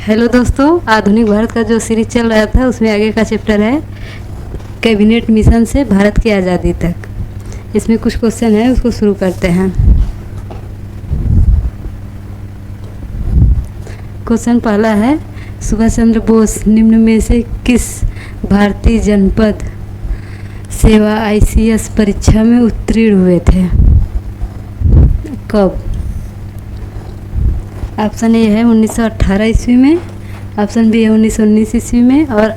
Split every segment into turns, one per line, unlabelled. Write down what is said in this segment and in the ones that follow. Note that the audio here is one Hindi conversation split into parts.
हेलो दोस्तों, आधुनिक भारत का जो सीरीज चल रहा था उसमें आगे का चैप्टर है कैबिनेट मिशन से भारत की आज़ादी तक। इसमें कुछ क्वेश्चन है, उसको शुरू करते हैं। क्वेश्चन पहला है, सुभाष चंद्र बोस निम्न में से किस भारतीय जनपद सेवा ICS परीक्षा में उत्तीर्ण हुए थे? कब? ऑप्शन ए है 1918 ईस्वी में, ऑप्शन बी है 1919 ईस्वी में, और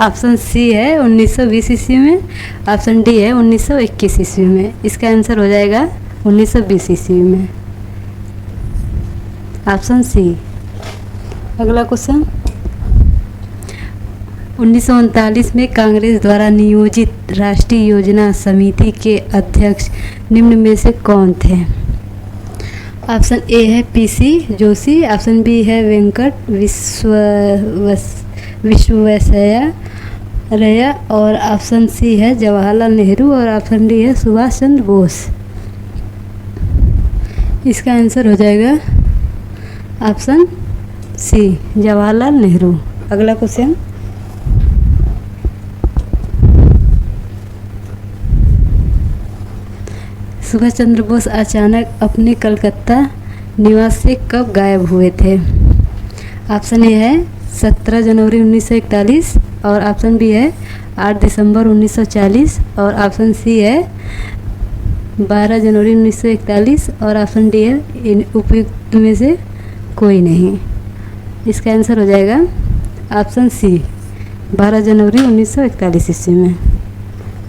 ऑप्शन सी है 1920 ईस्वी में, ऑप्शन डी है 1921 ईस्वी में। इसका आंसर हो जाएगा 1920 ईस्वी में, ऑप्शन सी। अगला क्वेश्चन, 1939 में कांग्रेस द्वारा नियोजित राष्ट्रीय योजना समिति के अध्यक्ष निम्न में से कौन थे? ऑप्शन ए है PC जोशी, ऑप्शन बी है वेंकट विश्वेश्वरैया, और ऑप्शन सी है जवाहरलाल नेहरू, और ऑप्शन डी है सुभाष चंद्र बोस। इसका आंसर हो जाएगा ऑप्शन सी, जवाहरलाल नेहरू। अगला क्वेश्चन, सुभाष चंद्र बोस अचानक अपने कलकत्ता निवास से कब गायब हुए थे? ऑप्शन ए है 17 जनवरी 1941, और ऑप्शन बी है 8 दिसंबर 1940, और ऑप्शन सी है 12 जनवरी 1941, और ऑप्शन डी है इन उपयुक्त में से कोई नहीं। इसका आंसर हो जाएगा ऑप्शन सी, 12 जनवरी 1941 ईस्वी में।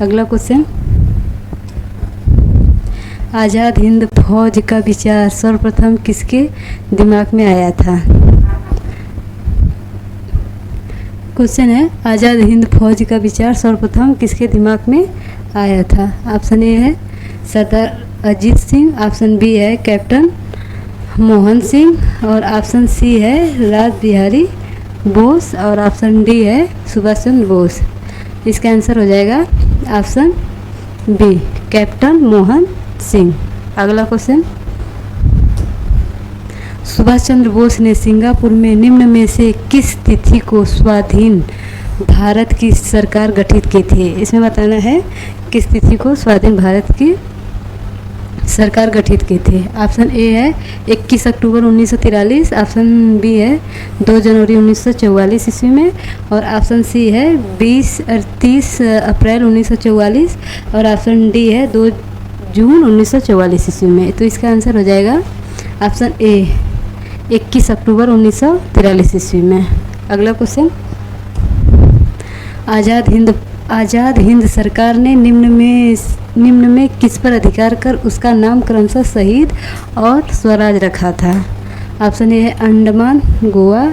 अगला क्वेश्चन, आज़ाद हिंद फौज का विचार सर्वप्रथम किसके दिमाग में आया था? क्वेश्चन है, आज़ाद हिंद फौज का विचार सर्वप्रथम किसके दिमाग में आया था? ऑप्शन ए है सरदार अजीत सिंह, ऑप्शन बी है कैप्टन मोहन सिंह, और ऑप्शन सी है राज बिहारी बोस, और ऑप्शन डी है सुभाष चंद्र बोस। इसका आंसर हो जाएगा option B, captain Mohan Singh. अगला क्वेश्चन, सुभाष चंद्र बोस ने सिंगापुर में निम्न में से किस तिथि को स्वाधीन भारत की सरकार गठित की थी? इसमें बताना है किस तिथि को स्वाधीन भारत की सरकार गठित की थी। ऑप्शन ए है 21 अक्टूबर 1943, ऑप्शन बी है 2 जनवरी 1944 ईस्वी में, और ऑप्शन सी है 30 अप्रैल 1944, और ऑप्शन डी है 2 जून 1944 ईस्वी में। तो इसका आंसर हो जाएगा ऑप्शन ए, 21 अक्टूबर 1943 ईस्वी में। अगला क्वेश्चन, आज़ाद हिंद सरकार ने निम्न में किस पर अधिकार कर उसका नाम क्रमशः शहीद और स्वराज रखा था? ऑप्शन ए है अंडमान गोवा,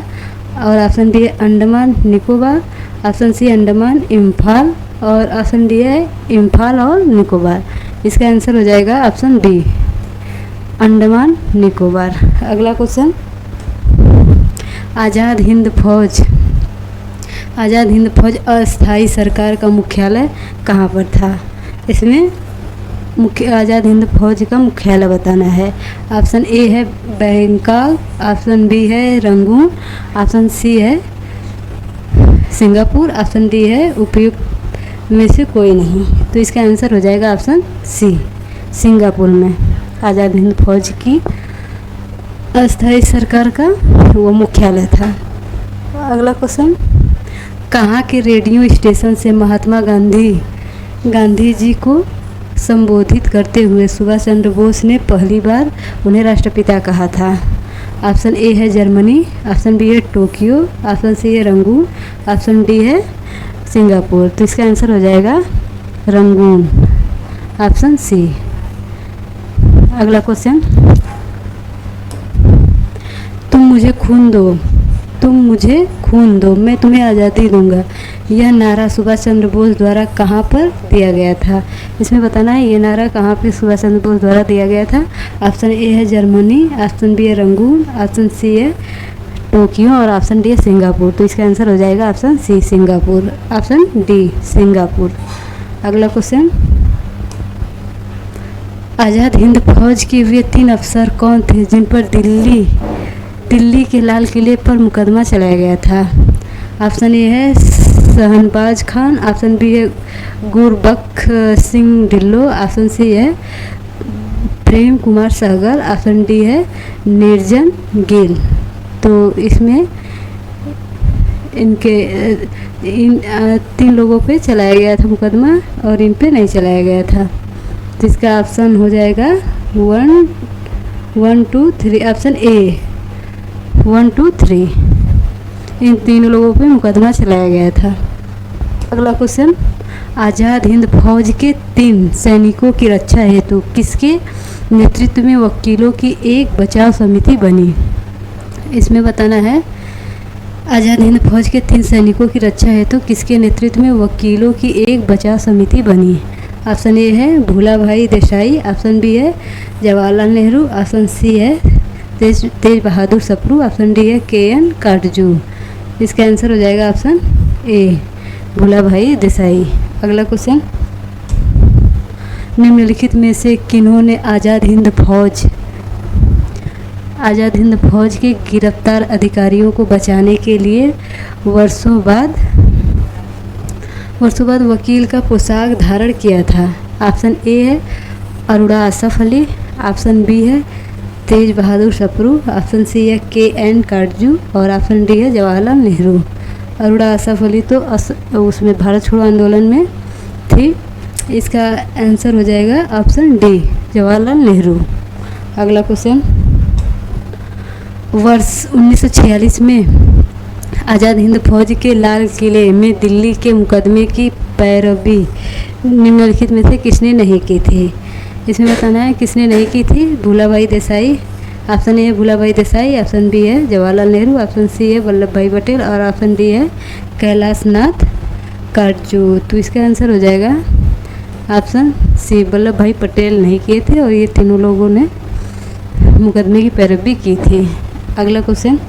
और ऑप्शन बी है अंडमान निकोबार, ऑप्शन सी अंडमान इम्फाल, और ऑप्शन डी है इम्फाल और निकोबार। इसका आंसर हो जाएगा ऑप्शन डी, अंडमान निकोबार। अगला क्वेश्चन, आज़ाद हिंद फौज अस्थायी सरकार का मुख्यालय कहाँ पर था? इसमें आज़ाद हिंद फौज का मुख्यालय बताना है। ऑप्शन ए है बैंकॉक, ऑप्शन बी है रंगून, ऑप्शन सी है सिंगापुर, ऑप्शन डी है उपयुक्त में से कोई नहीं। तो इसका आंसर हो जाएगा ऑप्शन सी, सिंगापुर में आज़ाद हिंद फौज की अस्थायी सरकार का वो मुख्यालय था। अगला क्वेश्चन, कहाँ के रेडियो स्टेशन से महात्मा गांधी जी को संबोधित करते हुए सुभाष चंद्र बोस ने पहली बार उन्हें राष्ट्रपिता कहा था? ऑप्शन ए है जर्मनी, ऑप्शन बी है टोक्यो, ऑप्शन सी है रंगून, ऑप्शन डी है सिंगापुर। तो इसका आंसर हो जाएगा रंगून, ऑप्शन सी। अगला क्वेश्चन, तुम मुझे खून दो मैं तुम्हें आज़ादी दूंगा, यह नारा सुभाष चंद्र बोस द्वारा कहाँ पर दिया गया था? इसमें बताना है ये नारा कहाँ पर सुभाष चंद्र बोस द्वारा दिया गया था। ऑप्शन ए है जर्मनी, ऑप्शन बी है रंगून, ऑप्शन सी है टोक्यो, और ऑप्शन डी है सिंगापुर। तो इसका आंसर हो जाएगा option C, Singapore, option D Singapore. अगला क्वेश्चन, आज़ाद हिंद फौज के वे 3 अफसर कौन थे जिन पर दिल्ली के लाल किले पर मुकदमा चलाया गया था? ऑप्शन ए है शहनबाज खान, ऑप्शन बी है गुरबख्श सिंह ढिल्लो, ऑप्शन सी है प्रेम कुमार सहगल, ऑप्शन डी है निर्जन गिल। तो इसमें इनके इन 3 लोगों पे चलाया गया था मुकदमा और इन पे नहीं चलाया गया था। तो इसका ऑप्शन हो जाएगा 1 2 3, ऑप्शन ए 1 2 3। इन 3 लोगों पे मुकदमा चलाया गया था। अगला क्वेश्चन, आज़ाद हिंद फौज के 3 सैनिकों की रक्षा हेतु किसके नेतृत्व में वकीलों की एक बचाव समिति बनी? इसमें बताना है आज़ाद हिंद फौज के 3 सैनिकों की रक्षा हेतु किसके नेतृत्व में वकीलों की एक बचाव समिति बनी? ऑप्शन ए है भूला भाई देसाई, ऑप्शन बी है जवाहरलाल नेहरू, ऑप्शन सी है तेज बहादुर सप्रू, ऑप्शन डी है KN काटजू। इसका आंसर हो जाएगा ऑप्शन ए भूला भाई देसाई। अगला क्वेश्चन, निम्नलिखित में से किन्होंने आज़ाद हिंद फौज के गिरफ्तार अधिकारियों को बचाने के लिए वर्षों बाद वकील का पोशाक धारण किया था? ऑप्शन ए है अरोड़ा असफ अली, ऑप्शन बी है तेज बहादुर सप्रू, ऑप्शन सी है KN काटजू और ऑप्शन डी है जवाहरलाल नेहरू। अरोड़ा असफ अली तो उसमें भारत छोड़ो आंदोलन में थी। इसका आंसर हो जाएगा ऑप्शन डी जवाहरलाल नेहरू। अगला क्वेश्चन, वर्ष 1946 में आज़ाद हिंद फौज के लाल किले में दिल्ली के मुकदमे की पैरवी निम्नलिखित में से किसने नहीं की थी? इसमें बताना है किसने नहीं की थी। भूला भाई देसाई, ऑप्शन ए है भूला भाई देसाई, ऑप्शन बी है जवाहरलाल नेहरू, ऑप्शन सी है वल्लभ भाई पटेल और ऑप्शन डी है कैलाश नाथ काटजू। तो इसका आंसर हो जाएगा ऑप्शन सी वल्लभ भाई पटेल नहीं किए थे और ये तीनों लोगों ने मुकदमे की पैरवी की थी। अगला क्वेश्चन,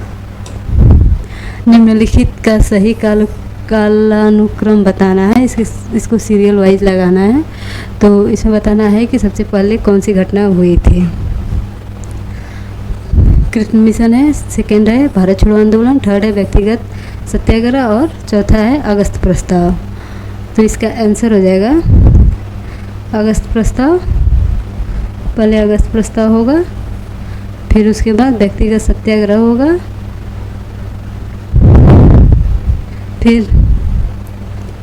निम्नलिखित का सही कालानुक्रम बताना है। इसको सीरियल वाइज लगाना है। तो इसमें बताना है कि सबसे पहले कौन सी घटना हुई थी। कृष्ण मिशन है, सेकेंड है भारत छोड़ो आंदोलन, थर्ड है व्यक्तिगत सत्याग्रह और चौथा है अगस्त प्रस्ताव। तो इसका आंसर हो जाएगा अगस्त प्रस्ताव। पहले अगस्त प्रस्ताव होगा, फिर उसके बाद व्यक्तिगत सत्याग्रह होगा, फिर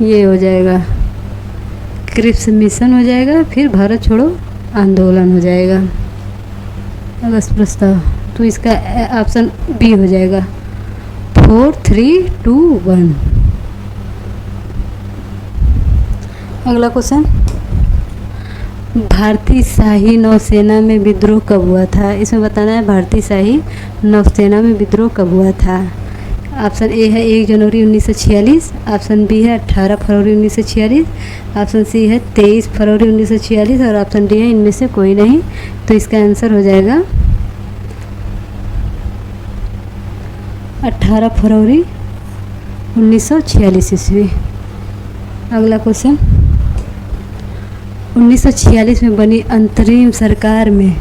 ये हो जाएगा कृष्ण मिशन हो जाएगा, फिर भारत छोड़ो आंदोलन हो जाएगा अगस्त प्रस्ताव। तो इसका ऑप्शन बी हो जाएगा 4 3 2 1। अगला क्वेश्चन, भारतीय शाही नौसेना में विद्रोह कब हुआ था? इसमें बताना है भारतीय शाही नौसेना में विद्रोह कब हुआ था। ऑप्शन ए है 1 जनवरी 1946, ऑप्शन बी है 18 फरवरी 1946, ऑप्शन सी है 23 फरवरी 1946 और ऑप्शन डी है इनमें से कोई नहीं। तो इसका आंसर हो जाएगा 18 फरवरी 1946 ईस्वी। अगला क्वेश्चन, 1946 में बनी अंतरिम सरकार में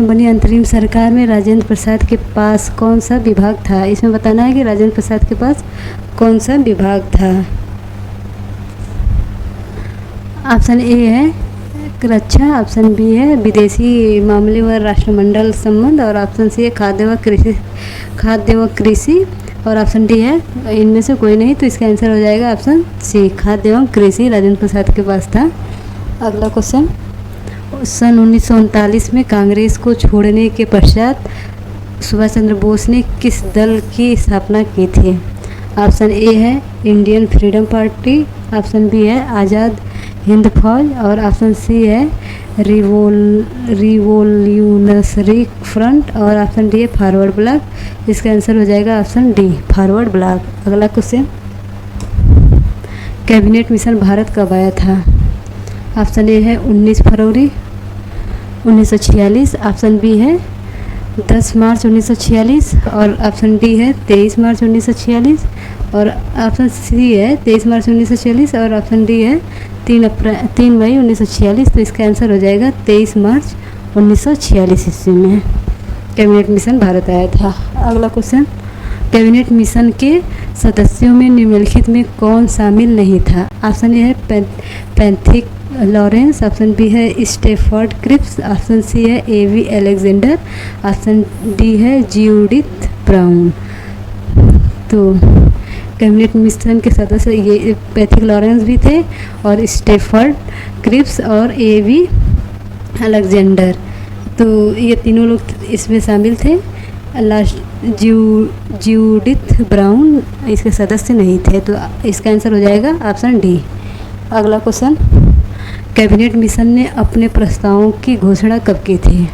बनी अंतरिम सरकार में राजेंद्र प्रसाद के पास कौन सा विभाग था? इसमें बताना है कि राजेंद्र प्रसाद के पास कौन सा विभाग था। ऑप्शन ए है रक्षा, ऑप्शन बी है विदेशी मामले व राष्ट्रमंडल संबंध और ऑप्शन सी है खाद्य व कृषि और ऑप्शन डी है इनमें से कोई नहीं। तो इसका आंसर हो जाएगा ऑप्शन सी खाद्य एवं कृषि राजेंद्र प्रसाद के पास था। अगला क्वेश्चन, सन 1939 में कांग्रेस को छोड़ने के पश्चात सुभाष चंद्र बोस ने किस दल की स्थापना की थी? ऑप्शन ए है Indian freedom party, option B है आज़ाद हिंद फौज और ऑप्शन सी है रिवोल्यूशनरी फ्रंट और ऑप्शन डी है फॉरवर्ड ब्लॉक। इसका आंसर हो जाएगा ऑप्शन डी फॉरवर्ड ब्लॉक। अगला क्वेश्चन, कैबिनेट मिशन भारत कब आया था? ऑप्शन ए है 19 फरवरी 1946, ऑप्शन बी है 10 मार्च 1946 और ऑप्शन डी है 23 मार्च 1946 और ऑप्शन सी है 23 मार्च 1946 और ऑप्शन डी है 3 मई 1946। तो इसका आंसर हो जाएगा 23 मार्च 1946 ईस्वी में कैबिनेट मिशन भारत आया था। अगला क्वेश्चन, कैबिनेट मिशन के सदस्यों में निम्नलिखित में कौन शामिल नहीं था? ऑप्शन ए है पैथिक लॉरेंस, ऑप्शन बी है स्टेफर्ड क्रिप्स, ऑप्शन सी है एवी अलेक्जेंडर, ऑप्शन डी है ज्यूडिथ ब्राउन। तो कैबिनेट मिशन के सदस्य ये पैथिक लॉरेंस भी थे और स्टेफर्ड क्रिप्स और एवी अलेक्जेंडर, तो ये तीनों लोग इसमें शामिल थे। लास्ट ज्यूडिथ ब्राउन इसके सदस्य नहीं थे। तो इसका आंसर हो जाएगा ऑप्शन डी। अगला क्वेश्चन, कैबिनेट मिशन ने अपने प्रस्तावों की घोषणा कब की थी?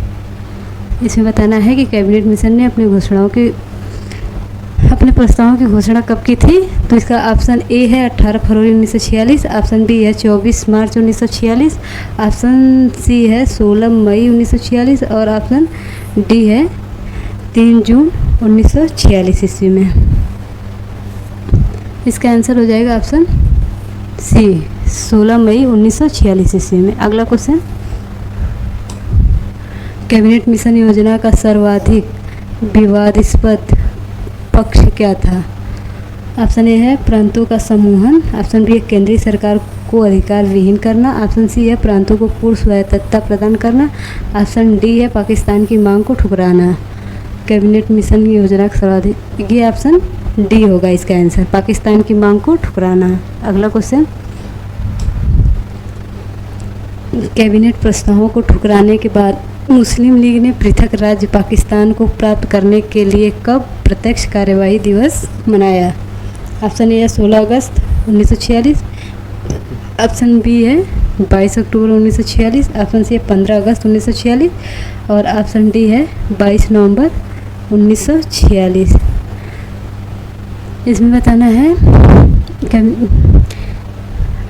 इसमें बताना है कि कैबिनेट मिशन ने अपने प्रस्तावों की घोषणा कब की थी। तो इसका ऑप्शन ए है 18 फरवरी 1946, ऑप्शन बी है 24 मार्च 1946, ऑप्शन सी है 16 मई 1946 और ऑप्शन डी है 3 जून 1946 ईस्वी में। इसका आंसर हो जाएगा ऑप्शन सी 16 मई 1946 ईस्वी में। अगला क्वेश्चन, कैबिनेट मिशन योजना का सर्वाधिक विवादास्पद पक्ष क्या था? ऑप्शन ए है प्रांतों का समूहन, ऑप्शन बी है केंद्रीय सरकार को अधिकार विहीन करना, ऑप्शन सी है प्रांतों को पूर्ण स्वायत्तता प्रदान करना, ऑप्शन डी है पाकिस्तान की मांग को ठुकराना। कैबिनेट मिशन की योजना का सर्वाधिक, ये ऑप्शन डी होगा इसका आंसर, पाकिस्तान की मांग को ठुकराना। अगला क्वेश्चन, कैबिनेट प्रस्तावों को ठुकराने के बाद मुस्लिम लीग ने पृथक राज्य पाकिस्तान को प्राप्त करने के लिए कब प्रत्यक्ष कार्यवाही दिवस मनाया? ऑप्शन ए है 16 अगस्त 1946, ऑप्शन बी है 22 अक्टूबर 1946, ऑप्शन सी है 15 अगस्त 1946 और ऑप्शन डी है 22 नवंबर 1946। इसमें बताना है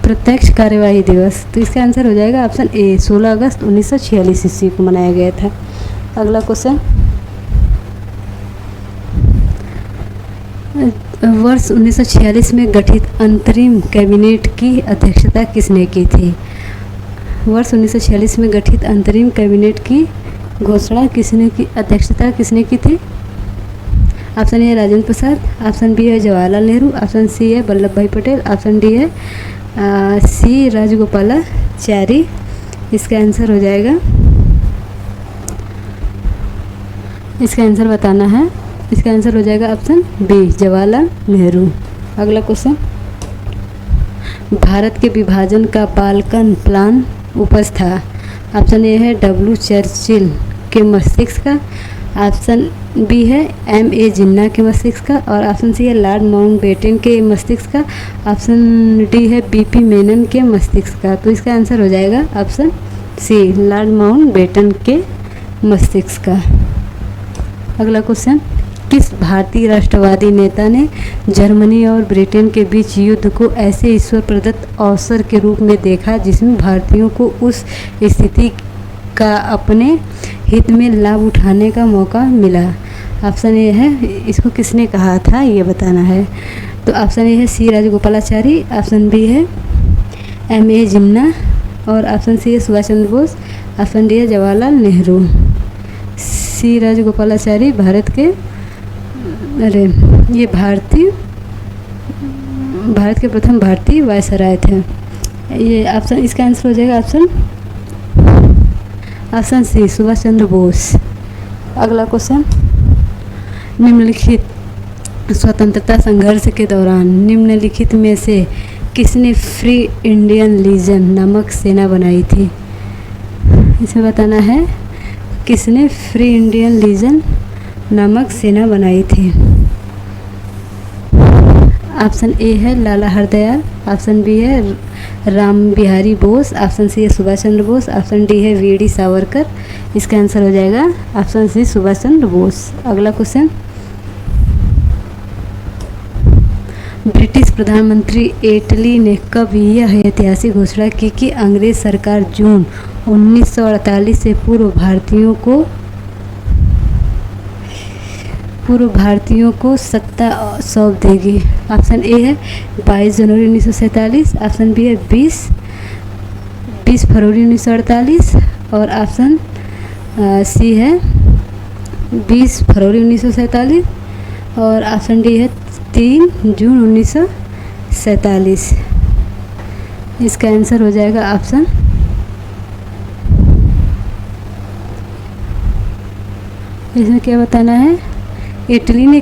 प्रत्यक्ष कार्यवाही दिवस। तो इसका आंसर हो जाएगा ऑप्शन ए 16 अगस्त 1946 ईस्वी को मनाया गया था। अगला क्वेश्चन, वर्ष 1946 में गठित अंतरिम कैबिनेट की अध्यक्षता किसने की थी? वर्ष 1946 में गठित अंतरिम कैबिनेट की घोषणा अध्यक्षता किसने की थी? ऑप्शन ए है राजेंद्र प्रसाद, ऑप्शन बी है जवाहरलाल नेहरू, ऑप्शन सी है वल्लभ भाई पटेल, ऑप्शन डी है सी राजगोपालाचारी। इसका आंसर हो जाएगा, इसका आंसर बताना है, इसका आंसर हो जाएगा ऑप्शन बी जवाहरलाल नेहरू। अगला क्वेश्चन, भारत के विभाजन का बाल्कन प्लान उपज था। ऑप्शन ए है डब्ल्यू चर्चिल के मस्तिष्क का, ऑप्शन बी है M.A. जिन्ना के मस्तिष्क का और ऑप्शन सी है लॉर्ड माउंटबेटन के मस्तिष्क का, ऑप्शन डी है B.P. मेनन के मस्तिष्क का। तो इसका आंसर हो जाएगा ऑप्शन सी लॉर्ड माउंटबेटन के मस्तिष्क का। अगला क्वेश्चन, किस भारतीय राष्ट्रवादी नेता ने जर्मनी और ब्रिटेन के बीच युद्ध को ऐसे ईश्वर प्रदत्त अवसर के रूप में देखा जिसमें भारतीयों को उस स्थिति का अपने हित में लाभ उठाने का मौका मिला? ऑप्शन ए है, इसको किसने कहा था ये बताना है। तो ऑप्शन ए है सी राजगोपालाचारी, ऑप्शन बी है M.A. जिन्ना और ऑप्शन सी है सुभाष चंद्र बोस, ऑप्शन डी है जवाहरलाल नेहरू। सी राजगोपालाचारी भारत के ये भारत के प्रथम भारतीय वायसराय थे। ये ऑप्शन, इसका आंसर हो जाएगा ऑप्शन सी सुभाष चंद्र बोस। अगला क्वेश्चन, निम्नलिखित स्वतंत्रता संघर्ष के दौरान निम्नलिखित में से किसने फ्री इंडियन लीजन नामक सेना बनाई थी? इसे बताना है किसने फ्री इंडियन लीजन नामक सेना बनाई थी। ऑप्शन ए है लाला हरदयाल, ऑप्शन बी है राम बिहारी बोस, ऑप्शन सी है सुभाष चंद्र बोस, ऑप्शन डी है वी.डी. सावरकर। इसका आंसर हो जाएगा ऑप्शन सी सुभाष चंद्र बोस। अगला क्वेश्चन, ब्रिटिश प्रधानमंत्री एटली ने कब यह ऐतिहासिक घोषणा की कि अंग्रेज सरकार जून 1948 से पूर्व भारतीयों को पूर्व भारतीयों को सत्ता सौंप देगी? ऑप्शन ए है 22 जनवरी 1947, ऑप्शन बी है 20 फरवरी 1948 और ऑप्शन सी है 20 फरवरी 1947 और ऑप्शन डी है 3 जून 1947। इसका आंसर हो जाएगा ऑप्शन इसमें क्या बताना है। इटली ने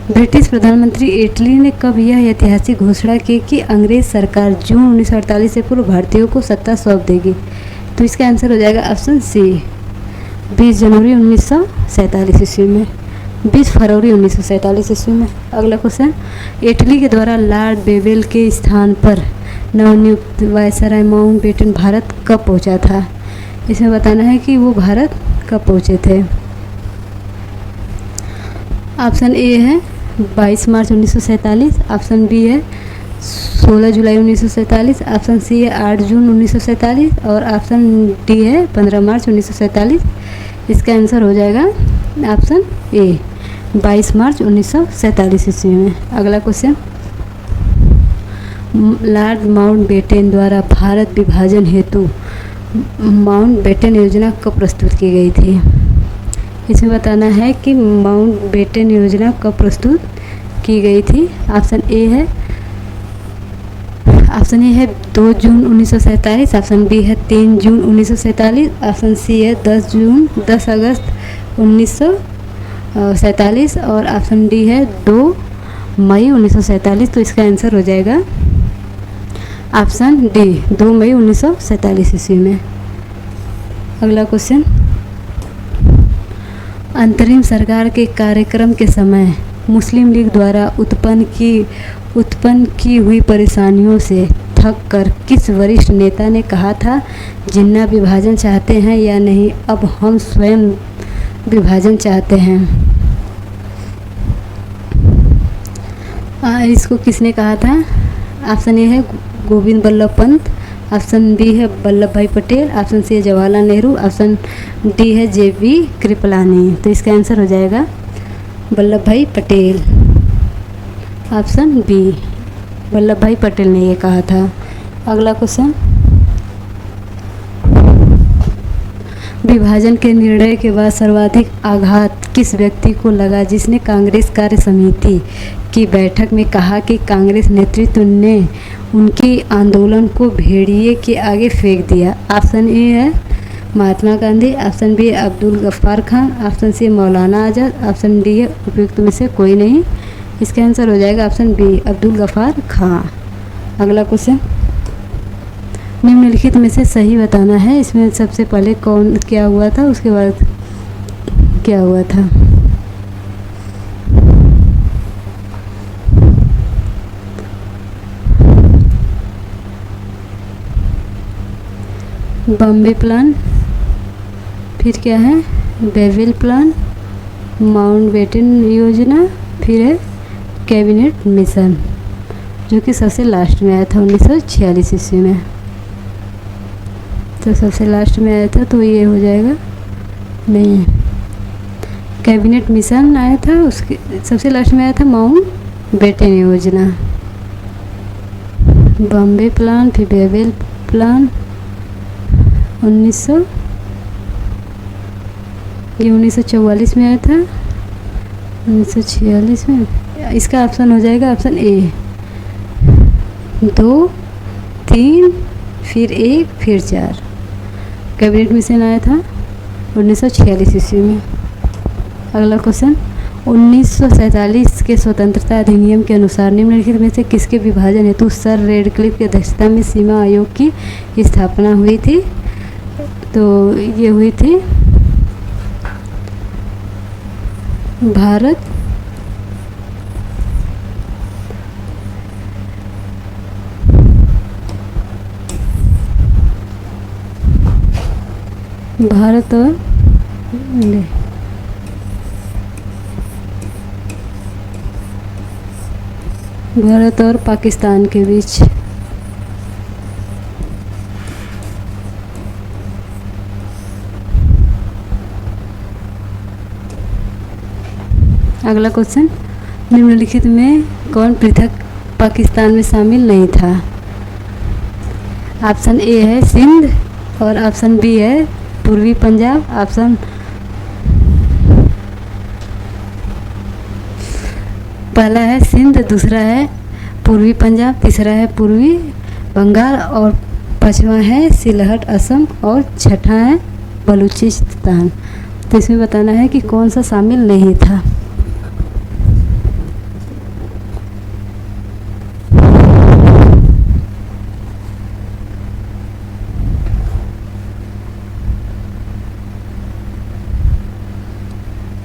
ब्रिटिश प्रधानमंत्री इटली ने कब यह ऐतिहासिक घोषणा की कि अंग्रेज सरकार जून 1948 से पूर्व भारतीयों को सत्ता सौंप देगी? तो इसका आंसर हो जाएगा ऑप्शन सी 20 जनवरी 1947 ईस्वी में, 20 फरवरी 1947 ईस्वी में। अगला क्वेश्चन, इटली के द्वारा लॉर्ड बेवेल के स्थान पर नवनियुक्त वायसराय माउंटबेटन भारत कब पहुंचा था? इसमें बताना है कि वो भारत कब पहुंचे थे। ऑप्शन ए है 22 मार्च 1947, ऑप्शन बी है 16 जुलाई 1947, ऑप्शन सी है 8 जून 1947 और ऑप्शन डी है 15 मार्च 1947। इसका आंसर हो जाएगा ऑप्शन ए 22 मार्च 1947 ईस्वी में। अगला क्वेश्चन, लॉर्ड माउंटबेटन द्वारा भारत विभाजन हेतु माउंटबेटन योजना कब प्रस्तुत की गई थी? इसमें बताना है कि माउंटबेटन योजना कब प्रस्तुत की गई थी। ऑप्शन ए है 2 जून 1947, ऑप्शन बी है 3 जून 1947, ऑप्शन सी है 10 अगस्त 1947 और ऑप्शन डी है 2 मई 1947। तो इसका आंसर हो जाएगा ऑप्शन डी 2 मई 1947 ईस्वी में। अगला क्वेश्चन, अंतरिम सरकार के कार्यक्रम के समय मुस्लिम लीग द्वारा उत्पन्न की हुई परेशानियों से थक कर किस वरिष्ठ नेता ने कहा था, जिन्ना विभाजन चाहते हैं या नहीं, अब हम स्वयं विभाजन चाहते हैं? इसको किसने कहा था? ऑप्शन ए है गोविंद बल्लभ पंत, ऑप्शन बी है वल्लभ भाई पटेल, ऑप्शन सी है जवाहरलाल नेहरू, ऑप्शन डी है JV कृपलानी। तो इसका आंसर हो जाएगा वल्लभ भाई पटेल, ऑप्शन बी वल्लभ भाई पटेल ने ये कहा था। अगला क्वेश्चन, विभाजन के निर्णय के बाद सर्वाधिक आघात किस व्यक्ति को लगा, जिसने कांग्रेस कार्य समिति की बैठक में कहा कि कांग्रेस नेतृत्व ने उनकी आंदोलन को भेड़िए के आगे फेंक दिया? ऑप्शन ए है महात्मा गांधी, ऑप्शन बी है अब्दुल गफ्फार खान, ऑप्शन सी मौलाना आज़ाद, ऑप्शन डी है उपयुक्त में से कोई नहीं। इसका आंसर हो जाएगा ऑप्शन बी अब्दुल गफ्फार खान। अगला क्वेश्चन, निम्नलिखित में से सही बताना है। इसमें सबसे पहले क्या हुआ था, उसके बाद क्या हुआ था? बॉम्बे प्लान, फिर क्या है बेवेल प्लान, माउंटबेटन योजना, फिर है कैबिनेट मिशन, जो कि सबसे लास्ट में आया था 1946 ईस्वी में। तो सबसे लास्ट में आया था, तो ये हो जाएगा नहीं, कैबिनेट मिशन आया था, उसके सबसे लास्ट में आया था माउंटबेटन योजना। बॉम्बे प्लान, फिर बेवेल प्लान 1944 में आया था, 1946 में। इसका ऑप्शन हो जाएगा ऑप्शन ए 2, 3, फिर 1, फिर 4। कैबिनेट मिशन आया था 1946 ईस्वी में। अगला क्वेश्चन, 1947 के स्वतंत्रता अधिनियम के अनुसार निम्नलिखित में से किसके विभाजन हेतु सर रेडक्लिफ की अध्यक्षता में सीमा आयोग की स्थापना हुई थी? तो ये हुई थी भारत और पाकिस्तान के बीच। अगला क्वेश्चन, निम्नलिखित में कौन पृथक पाकिस्तान में शामिल नहीं था? ऑप्शन ए है सिंध और ऑप्शन बी है पूर्वी पंजाब। ऑप्शन पहला है सिंध, दूसरा है पूर्वी पंजाब, तीसरा है पूर्वी बंगाल और पांचवा है सिलहट असम और छठा है बलूचिस्तान। तो इसमें बताना है कि कौन सा शामिल नहीं था।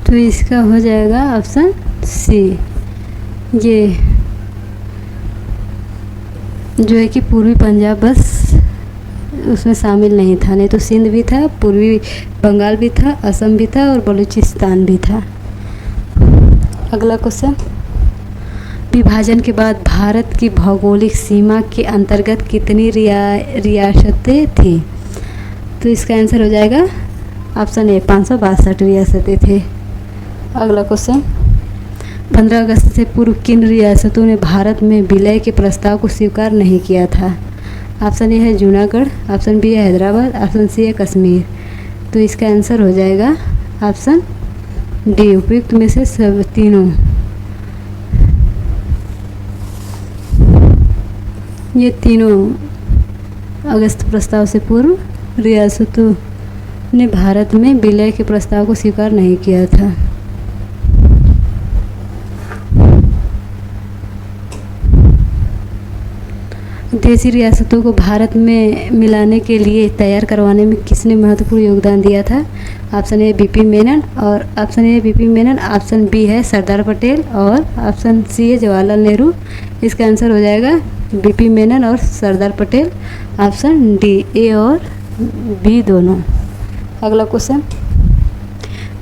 तो इसका हो जाएगा ऑप्शन सी, ये जो है कि पूर्वी पंजाब बस उसमें शामिल नहीं था, नहीं तो सिंध भी था, पूर्वी बंगाल भी था, असम भी था और बलूचिस्तान भी था। अगला क्वेश्चन, विभाजन के बाद भारत की भौगोलिक सीमा के अंतर्गत कितनी रियासतें थी? तो इसका आंसर हो जाएगा ऑप्शन ए 562 रियासतें थे। अगला क्वेश्चन, 15 अगस्त से पूर्व किन रियासतों ने भारत में विलय के प्रस्ताव को स्वीकार नहीं किया था? ऑप्शन ए है जूनागढ़, ऑप्शन बी है हैदराबाद, ऑप्शन सी है कश्मीर। तो इसका आंसर हो जाएगा ऑप्शन डी, उपयुक्त में से सब तीनों। ये तीनों अगस्त प्रस्ताव से पूर्व रियासतों ने भारत में विलय के प्रस्ताव को स्वीकार नहीं किया था। देशी रियासतों को भारत में मिलाने के लिए तैयार करवाने में किसने महत्वपूर्ण योगदान दिया था? ऑप्शन ए बीपी मेनन और ऑप्शन बी है सरदार पटेल और ऑप्शन सी है जवाहरलाल नेहरू। इसका आंसर हो जाएगा बीपी मेनन और सरदार पटेल, ऑप्शन डी, ए और बी दोनों। अगला क्वेश्चन,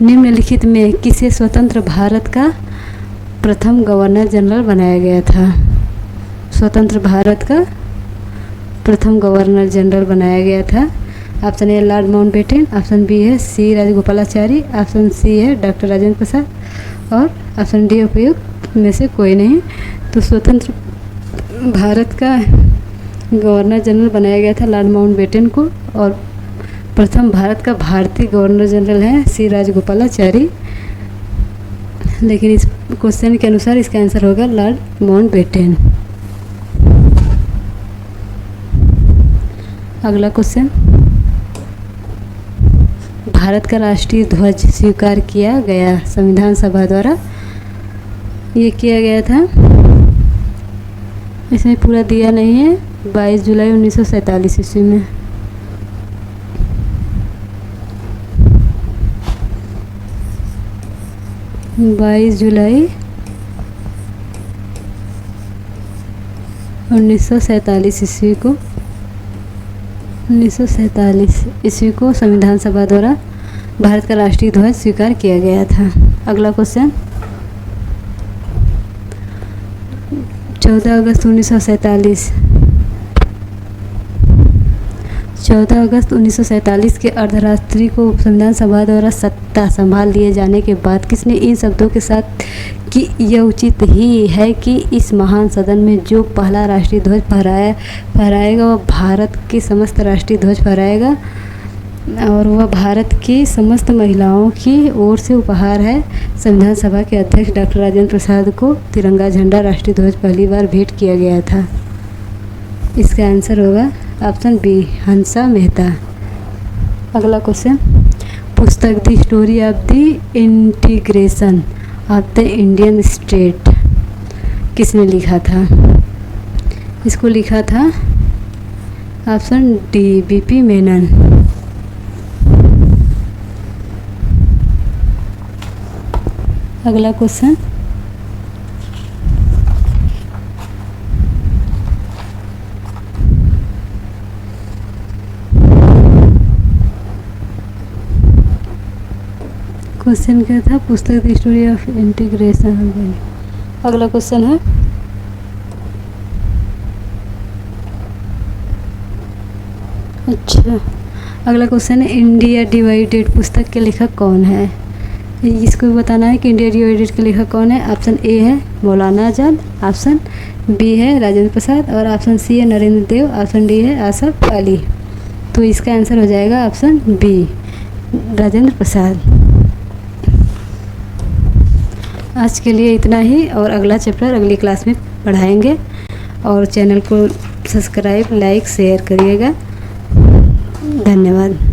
निम्नलिखित में किसे स्वतंत्र भारत का प्रथम गवर्नर जनरल बनाया गया था? स्वतंत्र भारत का प्रथम गवर्नर जनरल बनाया गया था। Option A lord Mountbatten, option B है सी राजगोपालाचारी, ऑप्शन सी है डॉक्टर राजेंद्र प्रसाद और ऑप्शन डी उपयुक्त में से कोई नहीं। तो स्वतंत्र भारत का गवर्नर जनरल बनाया गया था लॉर्ड माउंटबेटन को और प्रथम भारत का भारतीय गवर्नर जनरल है सी राजगोपालाचारी। लेकिन इस क्वेश्चन के अनुसार इसका आंसर होगा लॉर्ड माउंटबेटन। अगला क्वेश्चन, भारत का राष्ट्रीय ध्वज स्वीकार किया गया संविधान सभा द्वारा, ये किया गया था, इसमें पूरा दिया नहीं है, 22 जुलाई 1947 ईस्वी में। जुलाई 1947 ईस्वी को संविधान सभा द्वारा भारत का राष्ट्रीय ध्वज स्वीकार किया गया था। अगला क्वेश्चन, 14 अगस्त 1947 के अर्धरात्रि को संविधान सभा द्वारा सत्ता संभाल लिए जाने के बाद किसने इन शब्दों के साथ कि यह उचित ही है कि इस महान सदन में जो पहला राष्ट्रीय ध्वज फहराएगा वह भारत के समस्त राष्ट्रीय ध्वज फहराएगा और वह भारत की समस्त महिलाओं की ओर से उपहार है। संविधान सभा के अध्यक्ष डॉक्टर राजेंद्र प्रसाद को तिरंगा झंडा राष्ट्रीय ध्वज पहली बार भेंट किया गया था। इसका आंसर होगा ऑप्शन बी, हंसा मेहता। अगला क्वेश्चन, पुस्तक the story of the integration of the Indian state किसने लिखा था? इसको लिखा था ऑप्शन डी, बीपी मेनन। अगला क्वेश्चन, क्वेश्चन क्या था? पुस्तक द स्टोरी ऑफ इंटीग्रेशन। अगला क्वेश्चन है, अच्छा अगला क्वेश्चन है, इंडिया डिवाइडेड पुस्तक के लेखक कौन है? इसको भी बताना है कि इंडिया रेडियो एडिट के लेखक कौन है। ऑप्शन ए है मौलाना आज़ाद, ऑप्शन बी है राजेंद्र प्रसाद और ऑप्शन सी है नरेंद्र देव, ऑप्शन डी है आसफ अली। तो इसका आंसर हो जाएगा ऑप्शन बी राजेंद्र प्रसाद। आज के लिए इतना ही और अगला चैप्टर अगली क्लास में पढ़ाएंगे। और चैनल को सब्सक्राइब, लाइक, शेयर करिएगा। धन्यवाद।